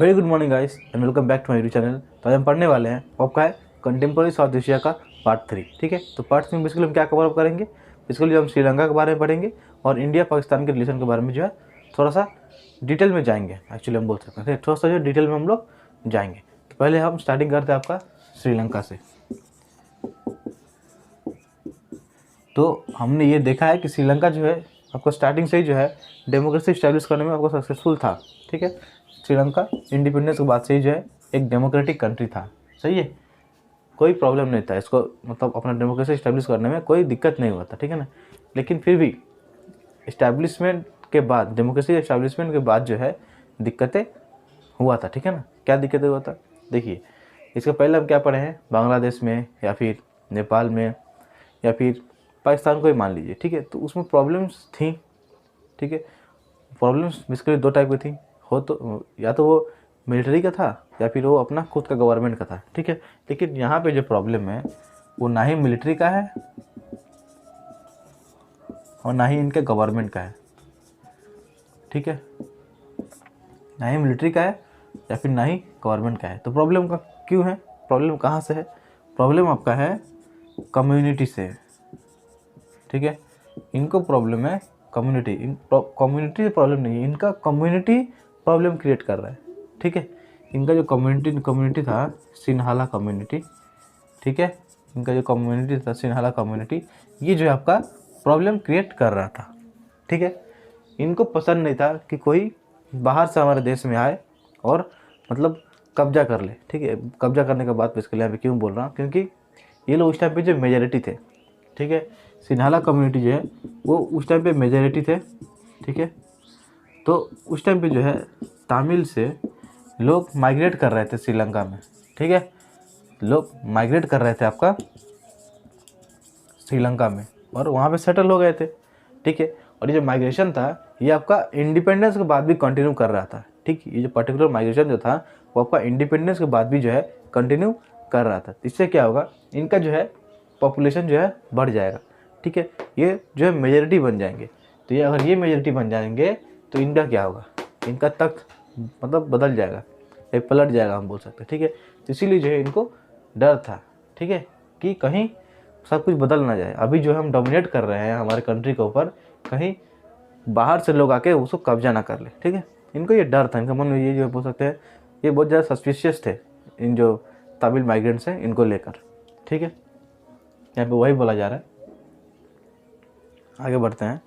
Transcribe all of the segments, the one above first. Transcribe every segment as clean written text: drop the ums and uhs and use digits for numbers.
Very good morning guys and welcome back to my YouTube channel. तो आज हम पढ़ने वाले हैं आपका है कंटेम्प्रेरी साउथ एशिया का पार्ट 3। ठीक है, तो पार्ट में बेसिकली हम क्या कवर अप करेंगे। बेसिकली हम श्रीलंका के बारे में पढ़ेंगे और इंडिया पाकिस्तान के रिलेशन के बारे में जो है थोड़ा सा डिटेल में जाएंगे। एक्चुअली हम बोल सकते हैं थोड़ा सा जो डिटेल में हम लोग जाएंगे। तो पहले हम स्टार्टिंग करते हैं आपका श्रीलंका से। तो हमने ये देखा है कि श्रीलंका जो है आपको स्टार्टिंग से ही जो है डेमोक्रेसी इस्टेब्लिश करने में आपको सक्सेसफुल था। ठीक है, श्रीलंका इंडिपेंडेंस के बाद से ही जो है एक डेमोक्रेटिक कंट्री था। सही है, कोई प्रॉब्लम नहीं था इसको, मतलब अपना डेमोक्रेसी इस्टेब्लिश करने में कोई दिक्कत नहीं हुआ था। ठीक है ना, लेकिन फिर भी इस्टेब्लिशमेंट के बाद, डेमोक्रेसी इस्टेब्लिशमेंट के बाद जो है दिक्कतें हुआ था। ठीक है ना, क्या दिक्कतें हुआ था देखिए। इसके पहले हम क्या पढ़े हैं, बांग्लादेश में या फिर नेपाल में या फिर पाकिस्तान को ही मान लीजिए। ठीक है, तो उसमें प्रॉब्लम्स थी। ठीक है, प्रॉब्लम्स बेसिकली दो टाइप की थी, हो तो या तो वो मिलिट्री का था या फिर वो अपना खुद का गवर्नमेंट का था। ठीक है, लेकिन यहाँ पे जो प्रॉब्लम है वो ना ही मिलिट्री का है और ना ही इनके गवर्नमेंट का है। ठीक है, ना ही मिलिट्री का है या फिर ना ही गवर्नमेंट का है। तो प्रॉब्लम का क्यों है, प्रॉब्लम कहाँ से है? प्रॉब्लम आपका है कम्युनिटी से। ठीक है, इनको प्रॉब्लम है कम्युनिटी, कम्युनिटी प्रॉब्लम नहीं है, इनका कम्युनिटी प्रॉब्लम क्रिएट कर रहा है। ठीक है, इनका जो कम्युनिटी था सिन्हाला कम्युनिटी। ठीक है, इनका जो कम्युनिटी था सिन्हाला कम्युनिटी, ये जो है आपका प्रॉब्लम क्रिएट कर रहा था। ठीक है, इनको पसंद नहीं था कि कोई बाहर से हमारे देश में आए और मतलब कब्जा कर ले। ठीक है, कब्जा करने के बाद इसके लिए यहाँ पे क्यों बोल रहा हूँ, क्योंकि ये लोग उस टाइम पे जो मेजॉरिटी थे। ठीक है, सिन्हाला कम्युनिटी जो है वो उस टाइम पे मेजॉरिटी थे। ठीक है, तो उस टाइम पे जो है तमिल से लोग माइग्रेट कर रहे थे श्रीलंका में। ठीक है, लोग माइग्रेट कर रहे थे आपका श्रीलंका में और वहाँ पे सेटल हो गए थे। ठीक है, और ये जो माइग्रेशन था ये आपका इंडिपेंडेंस के बाद भी कंटिन्यू कर रहा था। ठीक, ये जो पर्टिकुलर माइग्रेशन जो था वो आपका इंडिपेंडेंस के बाद भी जो है कंटिन्यू कर रहा था। इससे क्या होगा, इनका जो है पॉपुलेशन जो है बढ़ जाएगा। ठीक है, ये जो है मेजॉरिटी बन जाएंगे। तो ये अगर ये मेजॉरिटी बन जाएंगे तो इनका क्या होगा, इनका तख्त मतलब बदल जाएगा, ये पलट जाएगा हम बोल सकते हैं। ठीक है, तो इसीलिए जो है इनको डर था। ठीक है, कि कहीं सब कुछ बदल ना जाए। अभी जो हम डोमिनेट कर रहे हैं हमारे कंट्री के ऊपर, कहीं बाहर से लोग आके उसको कब्जा ना कर ले। ठीक है, इनको ये डर था, इनका मन में ये जो बोल सकते हैं ये बहुत ज़्यादा सस्पिशियस थे इन जो तमिल माइग्रेंट्स हैं इनको लेकर। ठीक है, यहाँ पे वही बोला जा रहा है। आगे बढ़ते हैं।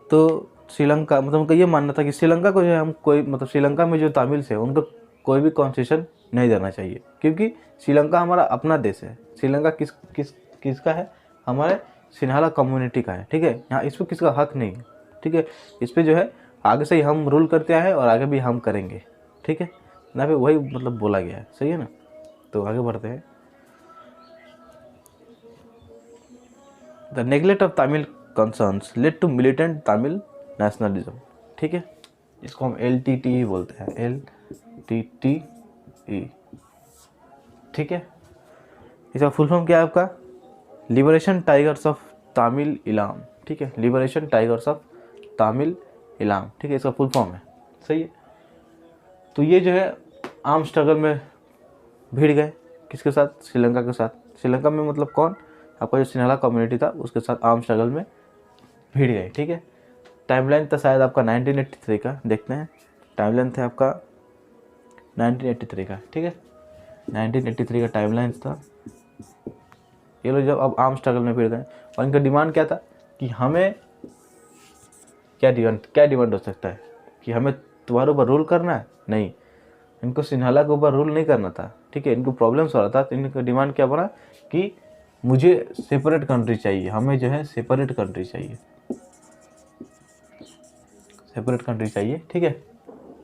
तो श्रीलंका मतलब उनका ये मानना था कि श्रीलंका को जो है हम कोई मतलब श्रीलंका में जो तमिल है उनको कोई भी कॉन्सेशन नहीं देना चाहिए, क्योंकि श्रीलंका हमारा अपना देश है। श्रीलंका किसका है, हमारे सिन्हाला कम्युनिटी का है। ठीक है, यहाँ इस पर किसका हक नहीं है। ठीक है, इस पर जो है आगे से ही हम रूल करते आए हैं और आगे भी हम करेंगे। ठीक है, यहाँ पे वही मतलब बोला गया है। सही है ना, तो आगे बढ़ते हैं। The neglect of Tamil concerns led to militant Tamil nationalism. ठीक है, इसको हम LTTE बोलते हैं, LTTE। ठीक है, इसका फुल फॉर्म क्या है आपका, liberation tigers of Tamil Ilam. ठीक है, liberation tigers of Tamil Ilam. ठीक है, इसका फुल फॉर्म है। सही है, तो ये जो है आर्म स्ट्रगल में भिड़ गए, किसके साथ, श्रीलंका के साथ। श्रीलंका में मतलब कौन, आपका जो सिन्हाला कम्युनिटी था उसके साथ आर्म स्ट्रगल में भिड़ गए। ठीक है, टाइमलाइन था शायद आपका 1983 का, देखते हैं। टाइमलाइन था आपका 1983 का। ठीक है, 1983 का टाइमलाइन था। ये लोग जब अब आर्म स्ट्रगल में भिड़ गए और इनका डिमांड क्या था कि हमें क्या डिमांड हो सकता है कि हमें तुम्हारे ऊपर रूल करना है, नहीं, इनको सिन्हाला के ऊपर रूल नहीं करना था। ठीक है, इनको प्रॉब्लम्स हो रहा था, तो इनका डिमांड क्या बना कि मुझे सेपरेट कंट्री चाहिए, हमें जो है सेपरेट कंट्री चाहिए, सेपरेट कंट्री चाहिए। ठीक है,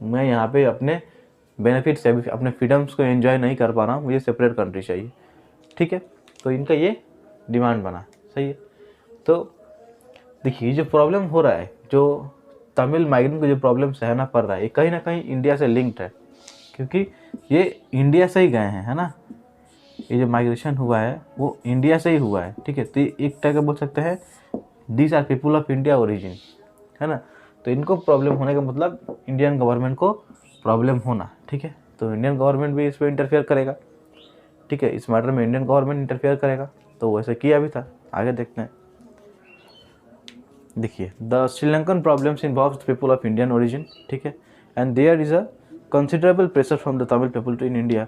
मैं यहाँ पे अपने बेनिफिट से अपने फ्रीडम्स को एंजॉय नहीं कर पा रहा हूँ, मुझे सेपरेट कंट्री चाहिए। ठीक है, तो इनका ये डिमांड बना। सही है, तो देखिए जो प्रॉब्लम हो रहा है, जो तमिल माइग्रेंट को जो प्रॉब्लम सहना पड़ रहा है, ये कहीं ना कहीं इंडिया से लिंक्ड है, क्योंकि ये इंडिया से ही गए हैं, है ना। ये जो माइग्रेशन हुआ है वो इंडिया से ही हुआ है। ठीक है, तो एक टाइप का बोल सकते हैं these are people of India origin, है ना। तो इनको प्रॉब्लम होने का मतलब इंडियन गवर्नमेंट को प्रॉब्लम होना, ठीक है। तो इंडियन गवर्नमेंट भी इस पर इंटरफेयर करेगा, ठीक है, इस मैटर में इंडियन गवर्नमेंट इंटरफेयर करेगा। तो वैसे किया भी था, आगे देखते हैं। देखिए, the Sri Lankan problems involves people of Indian origin, ठीक है, and there is a considerable pressure from the Tamil people to in India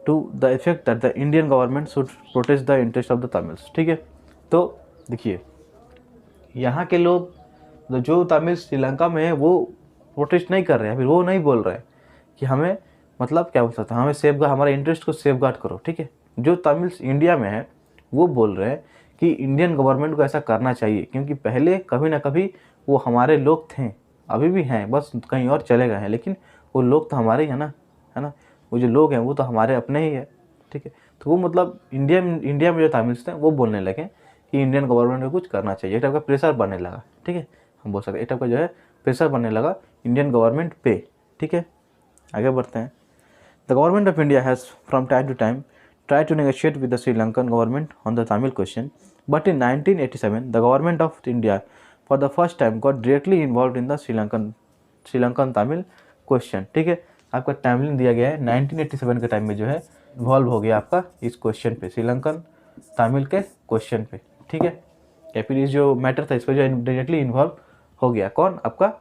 to the effect that the Indian government should protect the interest of the Tamils, ठीक है। तो देखिए, यहाँ के लोग जो तमिल श्रीलंका में है वो प्रोटेस्ट नहीं कर रहे हैं, फिर वो नहीं बोल रहे हैं कि हमें मतलब क्या बोल सकते हैं, हमें सेफ हमारे इंटरेस्ट को सेफ गार्ड करो, ठीक है। जो तमिल्स इंडिया में है वो बोल रहे हैं कि इंडियन गवर्नमेंट को ऐसा करना चाहिए, क्योंकि पहले कभी ना कभी वो हमारे लोग थे, अभी भी हैं, बस कहीं और चले गए हैं, लेकिन वो लोग तो हमारे ही है ना, वो जो लोग हैं वो तो हमारे अपने ही है, ठीक है। तो वो मतलब इंडिया में जो तमिल्स थे वो बोलने लगे कि इंडियन गवर्नमेंट को कुछ करना चाहिए, एक टाइप का प्रेशर बनने लगा, ठीक है, हम बोल सकते हैं एक टाइप का जो है प्रेशर बनने लगा इंडियन गवर्नमेंट पे, ठीक है। आगे बढ़ते हैं। The government of India has from time to time tried to negotiate with the Sri Lankan government on the Tamil question, but in 1987 the government of India for the first time got directly involved in the Sri Lankan Tamil question, ठीक है। आपका timeline दिया गया है 1987 के time में जो है इन्वॉल्व हो गया आपका इस क्वेश्चन पे, श्रीलंकन तमिल के क्वेश्चन पे, ठीक है। या फिर इस जो मैटर था इस पर जो डायरेक्टली इन्वॉल्व हो गया कौन, आपका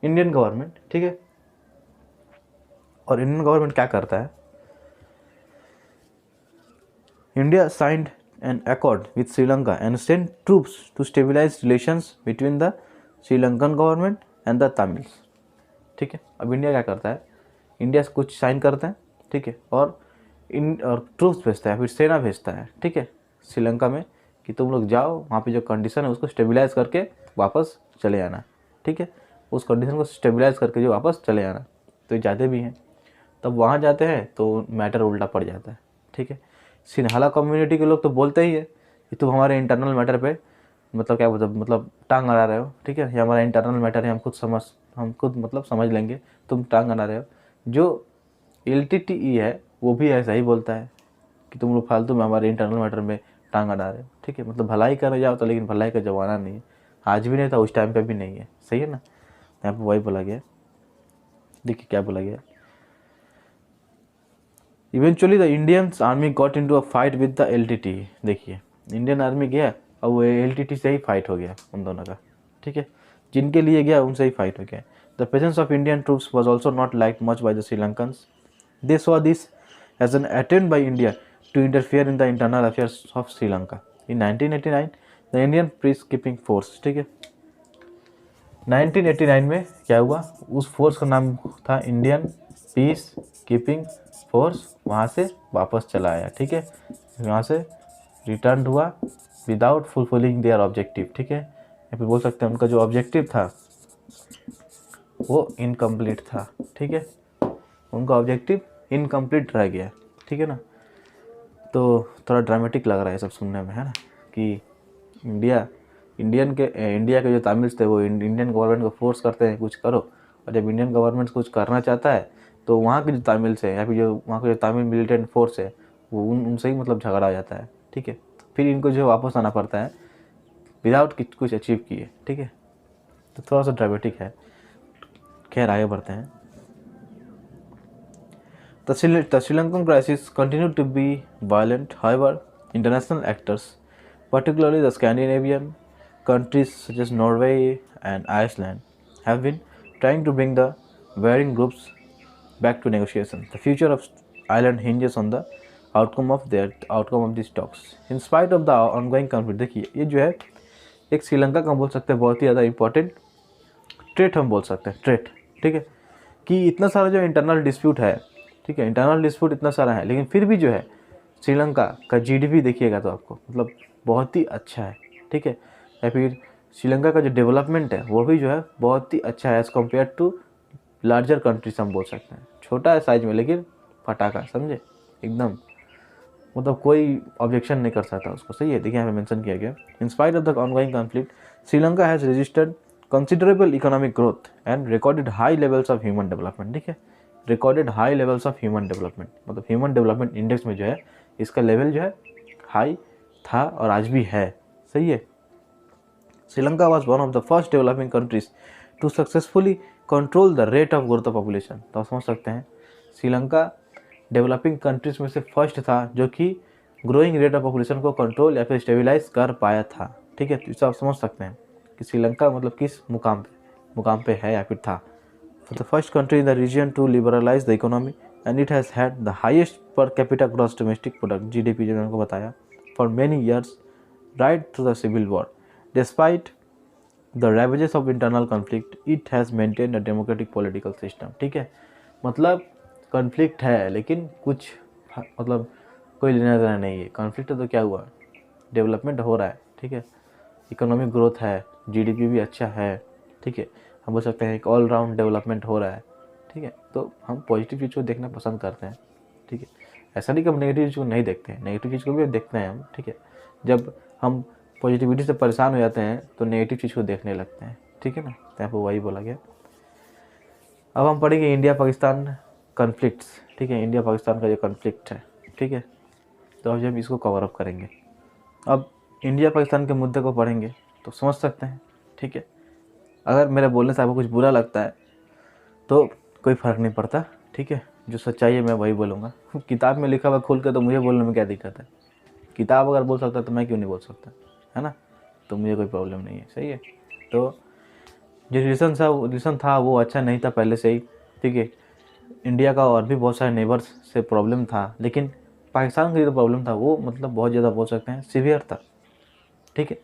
इंडियन गवर्नमेंट, ठीक है। और इंडियन गवर्नमेंट क्या करता है, India signed an accord with Sri Lanka and sent troops to stabilize relations between the Sri Lankan government and the Tamils, ठीक है। अब इंडिया क्या करता है, इंडिया से कुछ साइन करते हैं, ठीक है, और ट्रूप्स भेजता है, फिर सेना भेजता है, ठीक है, श्रीलंका में कि तुम लोग जाओ वहाँ पे जो कंडीशन है उसको स्टेबलाइज करके वापस चले आना, ठीक है, उस कंडीशन को स्टेबलाइज करके जो वापस चले आना। तो ये जाते भी हैं, तब वहाँ जाते हैं तो मैटर उल्टा पड़ जाता है, ठीक है। सिन्हाला कम्युनिटी के लोग तो बोलते ही है कि तुम हमारे इंटरनल मैटर पे मतलब क्या मतलब टांग अड़ा रहे हो, ठीक है, ये हमारा इंटरनल मैटर है, हम खुद मतलब समझ लेंगे, तुम टांग अड़ा रहे हो। जो LTTE है वो भी ऐसा ही बोलता है कि तुम लोग फालतू में हमारे इंटरनल मैटर में टांग अड़ा रहे हो, ठीक है, मतलब भलाई करने जाओ तो, लेकिन भलाई का ज़माना नहीं है, आज भी नहीं था, उस टाइम पे भी नहीं है, सही है ना। यहाँ पर वही बोला गया, देखिए क्या बोला गया। Eventually the Indians army got into a fight with the LTTE, देखिए इंडियन आर्मी गया और वो LTTE से ही फाइट हो गया उन दोनों का, ठीक है, जिनके लिए गया उनसे ही फाइट हो गया। The presence of Indian troops was also not like much by the Sri Lankans, they saw this as an attempt by India to interfere in the internal affairs of Sri Lanka. In 1989 the Indian peace keeping force, ठीक है, 1989 में क्या हुआ, उस force का नाम था Indian peace keeping force, वहाँ से वापस चला आया, ठीक है, वहाँ से रिटर्न हुआ विदाउट फुलफिलिंग देयर ऑब्जेक्टिव, ठीक है, या फिर बोल सकते हैं उनका जो ऑब्जेक्टिव था वो इनकम्प्लीट था, ठीक है, उनका ऑब्जेक्टिव इनकम्प्लीट रह गया, ठीक है ना। तो थोड़ा ड्रामेटिक लग रहा है सब सुनने में, है ना, कि इंडिया के जो तमिल्स थे वो इंडियन गवर्नमेंट को फोर्स करते हैं कुछ करो, और जब इंडियन गवर्नमेंट कुछ करना चाहता है तो वहाँ के जो तमिल्स है या फिर जो वहाँ के जो तमिल मिलिटेंट फोर्स है वो उनसे ही मतलब झगड़ा हो जाता है, ठीक है, फिर इनको जो वापस आना पड़ता है विदाउट कुछ अचीव किए, ठीक है। तो थोड़ा सा ड्रामेटिक है, खैर आगे बढ़ते हैं। The Sri Lankan crisis continued to be violent. However, international actors, particularly the Scandinavian countries such as Norway and Iceland, have been trying to bring the varying groups back to negotiations. The future of Ireland hinges on the outcome of these talks. In spite of the ongoing conflict, देखिए ये जो है एक श्रीलंका का हम बोल सकते हैं बहुत ही ज़्यादा इंपॉर्टेंट ट्रेट, हम बोल सकते हैं ट्रेट, ठीक है, कि इतना सारा जो इंटरनल डिस्प्यूट है, ठीक है, इंटरनल डिस्प्यूट इतना सारा है, लेकिन फिर भी जो है श्रीलंका का GDP देखिएगा तो आपको मतलब बहुत ही अच्छा है, ठीक है, या फिर श्रीलंका का जो डेवलपमेंट है वो भी जो है बहुत ही अच्छा है as compare to larger countries, हम बोल सकते हैं छोटा है साइज में लेकिन फटाका, समझे, एकदम मतलब कोई ऑब्जेक्शन नहीं कर सकता उसको, सही है। देखिए यहाँ पे मेंशन किया गया, in spite of the ongoing conflict Sri Lanka has registered considerable economic growth and recorded high levels of human development, ठीक है, recorded high levels of human development, मतलब ह्यूमन डेवलपमेंट इंडेक्स में जो है इसका लेवल जो है हाई था और आज भी है, सही है। Sri Lanka was one of the first developing countries to successfully control the rate of growth of population. तो आप समझ सकते हैं श्रीलंका डेवलपिंग कंट्रीज में से फर्स्ट था जो कि ग्रोइंग रेट ऑफ पॉपुलेशन को कंट्रोल या फिर स्टेबलाइज कर पाया था। ठीक है, तो इसे आप समझ सकते हैं कि श्रीलंका मतलब किस मुकाम पे है या फिर था। For the first country in the region to liberalize the economy and it has had the highest per capita gross domestic product GDP, जो मैंने आपको बताया, for many years right through the civil war. Despite the ravages of internal conflict it has maintain a democratic political system. ठीक है, मतलब conflict है लेकिन कुछ मतलब कोई लेना देना नहीं है। कॉन्फ्लिक्ट है तो क्या हुआ, डेवलपमेंट हो रहा है। ठीक है, इकोनॉमिक ग्रोथ है, जीडीपी भी अच्छा है। ठीक है, हम बोल सकते हैं एक ऑल राउंड डेवलपमेंट हो रहा है। ठीक है, तो हम पॉजिटिव चीज़ को देखना पसंद करते हैं। ठीक है, ऐसा नहीं कि हम नेगेटिव चीज़ को नहीं देखते हैं, नेगेटिव चीज़ को भी देखते हैं हम। ठीक है, जब हम पॉजिटिविटी से परेशान हो जाते हैं तो नेगेटिव चीज़ को देखने लगते हैं। ठीक है ना, तो यहाँ पर वही बोला गया। अब हम पढ़ेंगे इंडिया पाकिस्तान कॉन्फ्लिक्ट्स। ठीक है, इंडिया पाकिस्तान का जो कॉन्फ्लिक्ट है, ठीक है, तो अब हम इसको कवर अप करेंगे। अब इंडिया पाकिस्तान के मुद्दे को पढ़ेंगे तो समझ सकते हैं। ठीक है, अगर मेरे बोलने से आपको कुछ बुरा लगता है तो कोई फ़र्क नहीं पड़ता। ठीक है, जो सच्चाई है मैं वही बोलूँगा। किताब में लिखा हुआ खोल के तो मुझे बोलने में क्या दिक्कत है। किताब अगर बोल सकता तो मैं क्यों नहीं बोल सकता, है ना। तो मुझे कोई प्रॉब्लम नहीं है, सही है। तो जो रीज़न था वो अच्छा नहीं था पहले से ही। ठीक है, इंडिया का और भी बहुत सारे नेबर्स से प्रॉब्लम था, लेकिन पाकिस्तान का जो प्रॉब्लम था वो मतलब बहुत ज़्यादा बोल सकते हैं सीवियर था। ठीक है,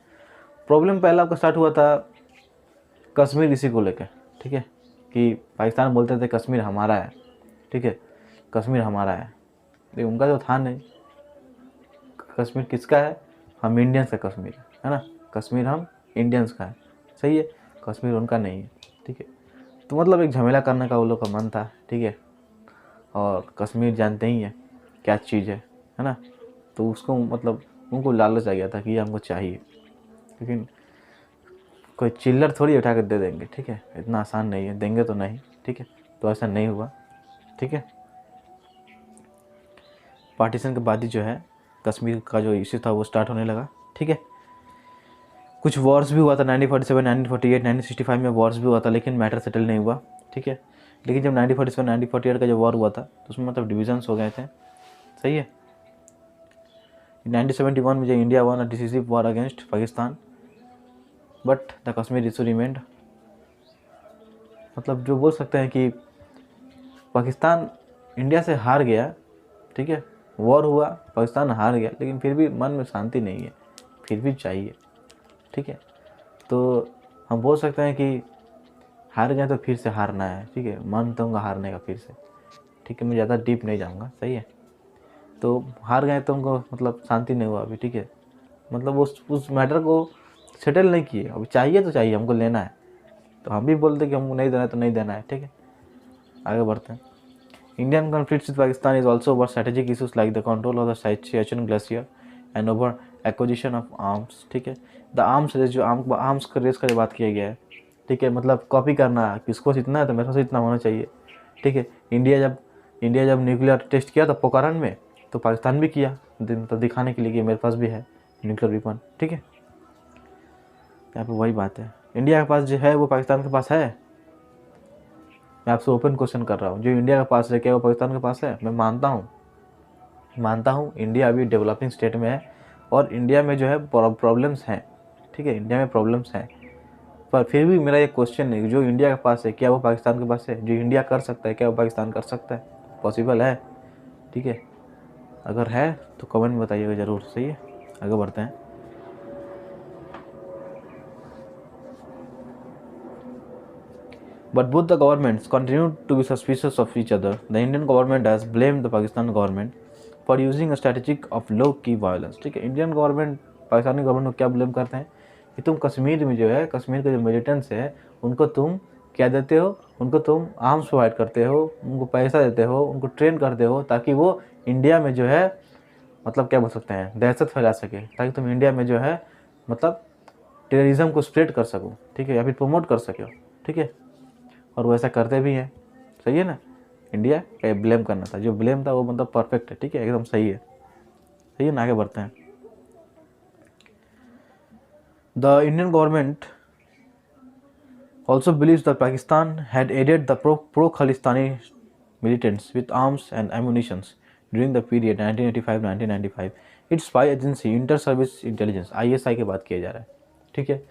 प्रॉब्लम पहला आपका स्टार्ट हुआ था कश्मीर इसी को लेकर। ठीक है, कि पाकिस्तान बोलते थे कश्मीर हमारा है। ठीक है, कश्मीर हमारा है, लेकिन उनका तो था नहीं। कश्मीर किसका है, हम इंडियंस का कश्मीर है ना, कश्मीर हम इंडियंस का है, सही है, कश्मीर उनका नहीं है। ठीक है, तो मतलब एक झमेला करने का वो लोग का मन था। ठीक है, और कश्मीर जानते ही हैं क्या चीज़ है ना। तो उसको मतलब उनको लालच आ गया था कि ये हमको चाहिए, लेकिन कोई चिल्लर थोड़ी उठा कर दे देंगे। ठीक है, इतना आसान नहीं है, देंगे तो नहीं। ठीक है, तो ऐसा नहीं हुआ। ठीक है, पार्टीशन के बाद ही जो है कश्मीर का जो इश्यू था वो स्टार्ट होने लगा। ठीक है, कुछ वॉर्स भी हुआ था 1947, 1948, 1965 में वॉर्स भी हुआ था, लेकिन मैटर सेटल नहीं हुआ। ठीक है, लेकिन जब 1947, 1948 का जो वॉर हुआ था तो उसमें मतलब डिविजन्स हो गए थे, सही है। 1971 में जो India one a decisive war against Pakistan, but the Kashmir issue remained. मतलब जो बोल सकते हैं कि पाकिस्तान इंडिया से हार गया। ठीक है, वॉर हुआ, पाकिस्तान हार गया, लेकिन फिर भी मन में शांति नहीं है, फिर भी चाहिए। ठीक है, तो हम बोल सकते हैं कि हार गए तो फिर से हारना है। ठीक है, मन तो उनका हारने का फिर से। ठीक है, मैं ज़्यादा डीप नहीं जाऊँगा, सही है। तो हार गए तो उनको मतलब शांति नहीं हुआ अभी। ठीक है, मतलब उस मैटर को सेटल नहीं किए, अभी चाहिए तो चाहिए, हमको लेना है। तो हम भी बोलते कि हमको नहीं देना है तो नहीं देना है। ठीक है, आगे बढ़ते हैं। Indian conflict with Pakistan is also over strategic issues like the control of the situation glacier and over acquisition of arms. ठीक है, द आर्म्स रेस, जो आर्म्स का रेस का बात किया गया है। ठीक है, मतलब कॉपी करना, किसको इतना है तो मेरे पास इतना होना चाहिए। ठीक है, इंडिया जब न्यूक्लियर टेस्ट किया था पोखरण में, तो पाकिस्तान भी किया, तो दिखाने के लिए कि मेरे पास भी है न्यूक्लियर वेपन। ठीक है, यहाँ पे वही बात है, इंडिया के पास जो है वो पाकिस्तान के पास है। मैं आपसे ओपन क्वेश्चन कर रहा हूँ, जो इंडिया के पास है क्या वो पाकिस्तान के पास है। मैं मानता हूँ इंडिया अभी डेवलपिंग स्टेट में है और इंडिया में जो है प्रॉब्लम्स हैं। ठीक है, इंडिया में प्रॉब्लम्स हैं, पर फिर भी मेरा एक क्वेश्चन है, जो इंडिया के पास है क्या वो पाकिस्तान के पास है। जो इंडिया कर सकता है क्या वो पाकिस्तान कर सकता है, पॉसिबल है। ठीक है, अगर है तो कमेंट में बताइएगा ज़रूर, सही है। आगे बढ़ते हैं। But both the governments continue to be suspicious of each other. The Indian government has blamed the Pakistan government for using a strategic of low key violence. ठीक है, इंडियन गवर्नमेंट पाकिस्तानी गवर्नमेंट को क्या ब्लेम करते हैं कि तुम कश्मीर में जो है, कश्मीर के जो मिलिटेंट्स है उनको तुम क्या देते हो, उनको तुम आर्म्स प्रोवाइड करते हो, उनको पैसा देते हो, उनको ट्रेन करते हो, ताकि वो इंडिया में जो है मतलब क्या बोल सकते हैं दहशत फैला सके, ताकि तुम इंडिया में जो है मतलब टेररिज्म को स्प्रेड कर सको। ठीक है, या फिर प्रमोट कर सको। ठीक है, और वो ऐसा करते भी हैं, सही है ना। इंडिया का ब्लेम करना था, जो ब्लेम था वो मतलब परफेक्ट है। ठीक है, एकदम सही है, सही है ना। आगे बढ़ते हैं। The Indian government also believes that Pakistan had aided the pro-Khalistani militants with arms and ammunition during the period 1985-1995. Its spy agency inter service intelligence ISI की बात किया जा रहा है, ठीक है।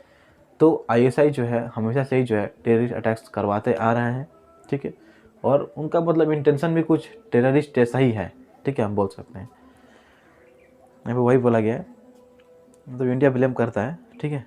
तो ISI जो है हमेशा से ही जो है टेररिस्ट अटैक्स करवाते आ रहे हैं, ठीक है, और उनका मतलब इंटेंशन भी कुछ टेररिस्ट जैसा ही है, ठीक है, हम बोल सकते हैं। यहाँ पे वही बोला गया है, मतलब इंडिया ब्लेम करता है, ठीक है।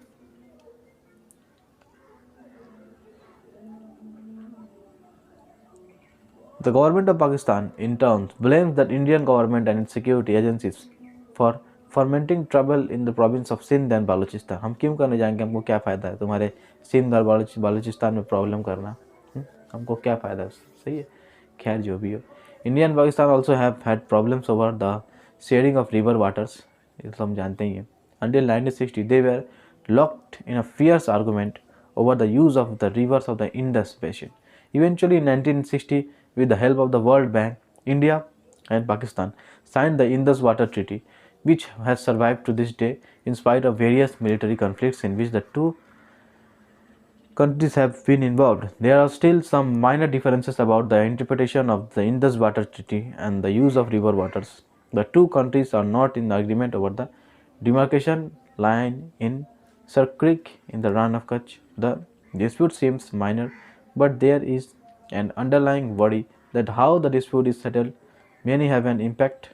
The government of Pakistan, in turn, blames the Indian government and its security agencies for fermenting trouble in the province of Sindh and Balochistan. हम क्यों करने जाएंगे, हमको क्या फ़ायदा है तुम्हारे सिंध और बालूचिस्तान में प्रॉब्लम करना, हमको क्या फ़ायदा है, सही है। खैर जो भी हो, India and Pakistan also have had problems over the sharing of river waters, ये तो हम जानते ही हैं। Until 1960 they were locked in a fierce argument over the use of the rivers of the Indus basin. Eventually in 1960, with the help of the World Bank, India and Pakistan signed the Indus Water Treaty, which has survived to this day in spite of various military conflicts in which the two countries have been involved. There are still some minor differences about the interpretation of the Indus Water Treaty and the use of river waters. The two countries are not in agreement over the demarcation line in Sir Creek in the Rann of Kutch. The dispute seems minor, but there is an underlying worry that how the dispute is settled may have an impact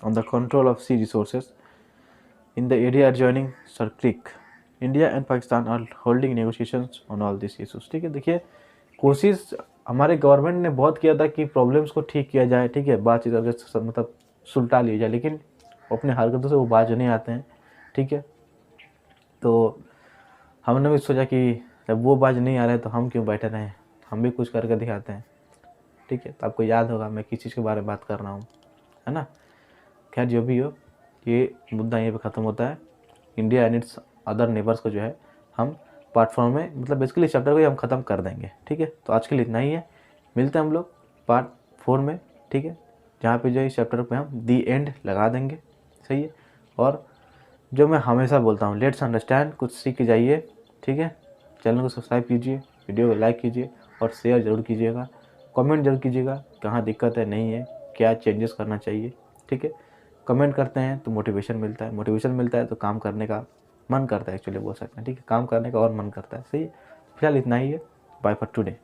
on the control of sea resources in the area adjoining Sir Creek. India and Pakistan are holding negotiations on all these issues, ठीक है। देखिए कोशिश हमारे government ने बहुत किया था कि प्रॉब्लम्स को ठीक किया जाए, ठीक है, बातचीत करके मतलब सुलटा लिया जाए, लेकिन अपने हरकतों से वो बाज नहीं आते हैं, ठीक है। तो हमने भी सोचा कि जब वो बाज नहीं आ रहे तो हम क्यों बैठे रहें, हम भी कुछ करके दिखाते हैं, ठीक है। तो आपको याद होगा मैं किस चीज़ के बारे में बात कर रहा हूँ, है ना। खैर जो भी हो, ये मुद्दा यहीं पे ख़त्म होता है। India and it's other neighbours को जो है हम पार्ट 4 में, मतलब बेसिकली चैप्टर को ही हम ख़त्म कर देंगे, ठीक है। तो आज के लिए इतना ही है, मिलते हैं हम लोग पार्ट 4 में, ठीक है, जहाँ पे जो है इस चैप्टर पे हम दी एंड लगा देंगे, सही है। और जो मैं हमेशा बोलता हूँ, लेट्स अंडरस्टैंड, कुछ सीख के जाइए, ठीक है। चैनल को सब्सक्राइब कीजिए, वीडियो को लाइक कीजिए और शेयर ज़रूर कीजिएगा, कमेंट जरूर कीजिएगा कहाँ दिक्कत है, नहीं है, क्या चेंजेस करना चाहिए, ठीक है। कमेंट करते हैं तो मोटिवेशन मिलता है, मोटिवेशन मिलता है तो काम करने का मन करता है, एक्चुअली बोल सकते हैं, ठीक है, काम करने का और मन करता है, सही है। फिलहाल इतना ही है, बाय फॉर टुडे।